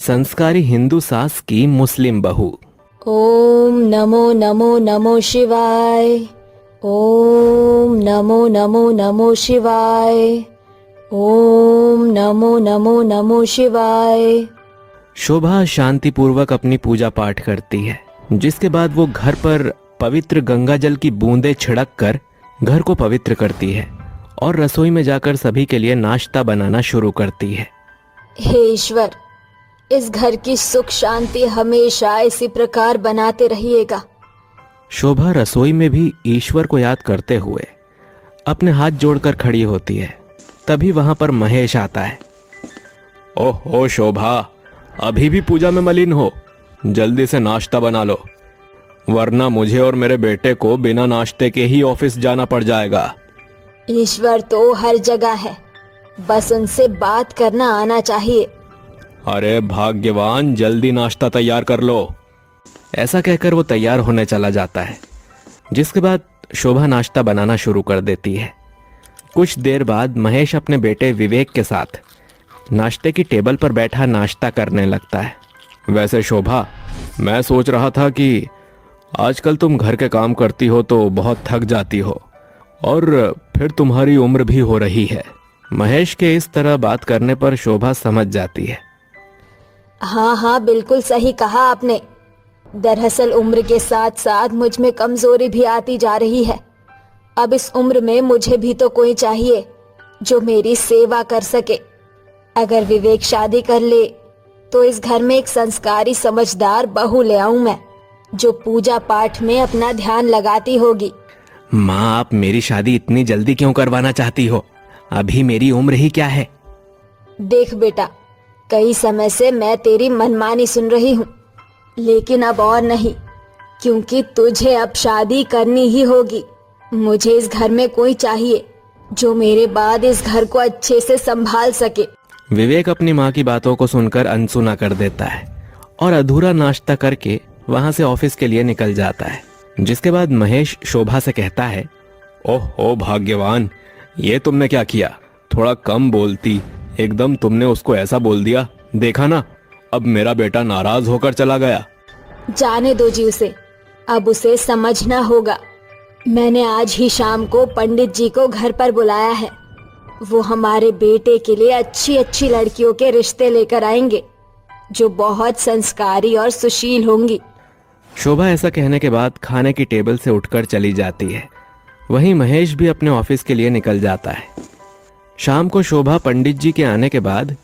संस्कारी हिंदू सास की मुस्लिम बहू। ओम नमो नमो नमो शिवाय। ओम नमो नमो नमो शिवाय। ओम नमो नमो नमो शिवाय। शोभा शांतिपूर्वक अपनी पूजा पाठ करती है, जिसके बाद वो घर पर पवित्र गंगा जल की बूंदें छिड़क कर घर को पवित्र करती है और रसोई में जाकर सभी के लिए नाश्ता बनाना शुरू करती है। हे ईश्वर, इस घर की सुख शांति हमेशा इसी प्रकार बनाते रहिएगा। शोभा रसोई में भी ईश्वर को याद करते हुए अपने हाथ जोड़कर खड़ी होती है। तभी वहां पर महेश आता है। ओहो शोभा, अभी भी पूजा में मलिन हो? जल्दी से नाश्ता बना लो, वरना मुझे और मेरे बेटे को बिना नाश्ते के ही ऑफिस जाना पड़ जाएगा। ईश्वर तो हर जगह है, बस उनसे बात करना आना चाहिए। अरे भाग्यवान, जल्दी नाश्ता तैयार कर लो। ऐसा कहकर वो तैयार होने चला जाता है, जिसके बाद शोभा नाश्ता बनाना शुरू कर देती है। कुछ देर बाद महेश अपने बेटे विवेक के साथ नाश्ते की टेबल पर बैठा नाश्ता करने लगता है। वैसे शोभा, मैं सोच रहा था कि आजकल तुम घर के काम करती हो तो बहुत थक जाती हो, और फिर तुम्हारी उम्र भी हो रही है। महेश के इस तरह बात करने पर शोभा समझ जाती है। हाँ हाँ, बिल्कुल सही कहा आपने। दरअसल उम्र के साथ साथ मुझ में कमजोरी भी आती जा रही है। अब इस उम्र में मुझे भी तो कोई चाहिए जो मेरी सेवा कर सके। अगर विवेक शादी कर ले तो इस घर में एक संस्कारी समझदार बहू ले आऊं मैं, जो पूजा पाठ में अपना ध्यान लगाती होगी। माँ, आप मेरी शादी इतनी जल्दी क्यों करवाना चाहती हो? अभी मेरी उम्र ही क्या है? देख बेटा, कई समय से मैं तेरी मनमानी सुन रही हूँ, लेकिन अब और नहीं, क्योंकि तुझे अब शादी करनी ही होगी। मुझे इस घर में कोई चाहिए जो मेरे बाद इस घर को अच्छे से संभाल सके। विवेक अपनी माँ की बातों को सुनकर अनसुना कर देता है और अधूरा नाश्ता करके वहां से ऑफिस के लिए निकल जाता है। जिसके बाद महेश शोभा से कहता है, ओह भाग्यवान, ये तुमने क्या किया? थोड़ा कम बोलती, एकदम तुमने उसको ऐसा बोल दिया। देखा ना, अब मेरा बेटा नाराज होकर चला गया। जाने दो जी उसे, अब उसे समझना होगा। मैंने आज ही शाम को पंडित जी को घर पर बुलाया है। वो हमारे बेटे के लिए अच्छी अच्छी लड़कियों के रिश्ते लेकर आएंगे, जो बहुत संस्कारी और सुशील होंगी। शोभा ऐसा कहने के बाद खाने की टेबल से उठकर चली जाती है। वहीं महेश भी अपने ऑफिस के लिए निकल जाता है। शाम को शोभा पंडित जी के आने के बाद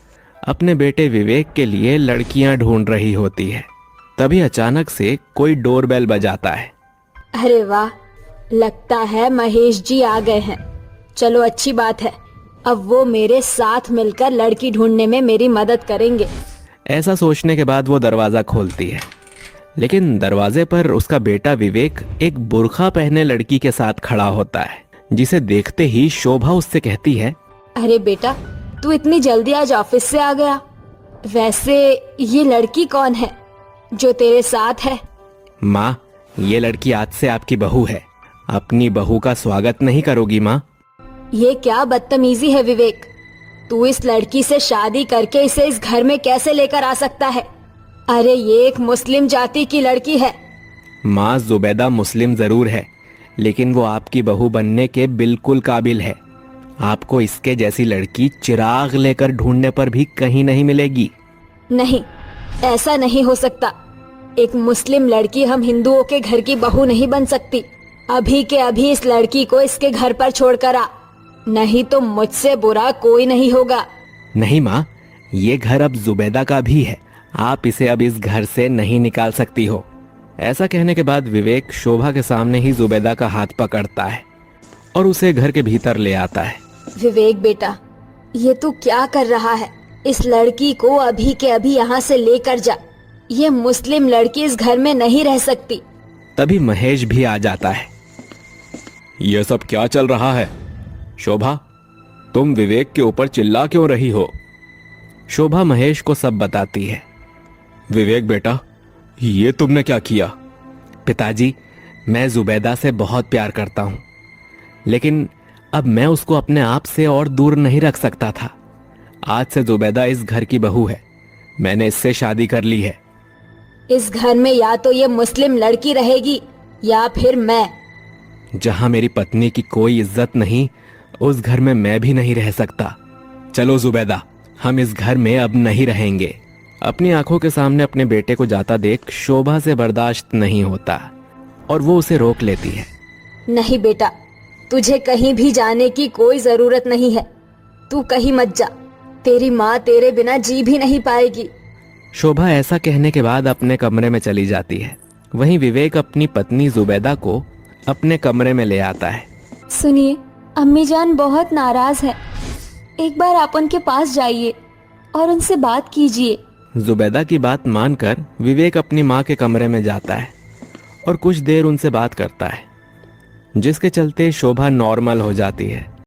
अपने बेटे विवेक के लिए लड़कियां ढूंढ रही होती है। तभी अचानक से कोई डोरबेल बजाता है। अरे वाह, लगता है महेश जी आ गए हैं। चलो अच्छी बात है, अब वो मेरे साथ मिलकर लड़की ढूंढने में मेरी मदद करेंगे। ऐसा सोचने के बाद वो दरवाजा खोलती है, लेकिन दरवाजे पर उसका बेटा विवेक एक बुर्खा पहने लड़की के साथ खड़ा होता है, जिसे देखते ही शोभा उससे कहती है, अरे बेटा, तू इतनी जल्दी आज ऑफिस से आ गया? वैसे ये लड़की कौन है जो तेरे साथ है? माँ, ये लड़की आज से आपकी बहू है। अपनी बहू का स्वागत नहीं करोगी माँ? ये क्या बदतमीजी है विवेक? तू इस लड़की से शादी करके इसे इस घर में कैसे लेकर आ सकता है? अरे ये एक मुस्लिम जाति की लड़की है। माँ, जुबैदा मुस्लिम जरूर है, लेकिन वो आपकी बहू बनने के बिल्कुल काबिल है। आपको इसके जैसी लड़की चिराग लेकर ढूंढने पर भी कहीं नहीं मिलेगी। नहीं, ऐसा नहीं हो सकता। एक मुस्लिम लड़की हम हिंदुओं के घर की बहू नहीं बन सकती। अभी के अभी इस लड़की को इसके घर पर छोड़कर आ, नहीं तो मुझसे बुरा कोई नहीं होगा। नहीं माँ, ये घर अब जुबैदा का भी है। आप इसे अब इस घर से नहीं निकाल सकती हो। ऐसा कहने के बाद विवेक शोभा के सामने ही जुबैदा का हाथ पकड़ता है और उसे घर के भीतर ले आता है। विवेक बेटा, ये तू क्या कर रहा है? इस लड़की को अभी के अभी यहाँ से लेकर जा। ये मुस्लिम लड़की इस घर में नहीं रह सकती। तभी महेश भी आ जाता है। ये सब क्या चल रहा है? शोभा, तुम विवेक के ऊपर चिल्ला क्यों रही हो? शोभा महेश को सब बताती है। विवेक बेटा, ये तुमने क्या किया? पिताजी, मैं जुबैदा से बहुत प्यार करता हूं, लेकिन अब मैं उसको अपने आप से और दूर नहीं रख सकता था। आज से जुबैदा इस घर की बहू है। मैंने इससे शादी कर ली है। इस घर में या तो ये मुस्लिम लड़की रहेगी या फिर मैं। जहां मेरी पत्नी की कोई इज्जत नहीं, उस घर में मैं भी नहीं रह सकता। चलो जुबैदा, हम इस घर में अब नहीं रहेंगे। अपनी आंखों के सामने अपने बेटे को जाता देख शोभा से बर्दाश्त नहीं होता और वो उसे रोक लेती है। नहीं बेटा, तुझे कहीं भी जाने की कोई जरूरत नहीं है। तू कहीं मत जा, तेरी माँ तेरे बिना जी भी नहीं पाएगी। शोभा ऐसा कहने के बाद अपने कमरे में चली जाती है। वहीं विवेक अपनी पत्नी जुबैदा को अपने कमरे में ले आता है। सुनिए, अम्मी जान बहुत नाराज है। एक बार आप उनके पास जाइए और उनसे बात कीजिए। जुबैदा की बात मानकर विवेक अपनी माँ के कमरे में जाता है और कुछ देर उनसे बात करता है, जिसके चलते शोभा नॉर्मल हो जाती है।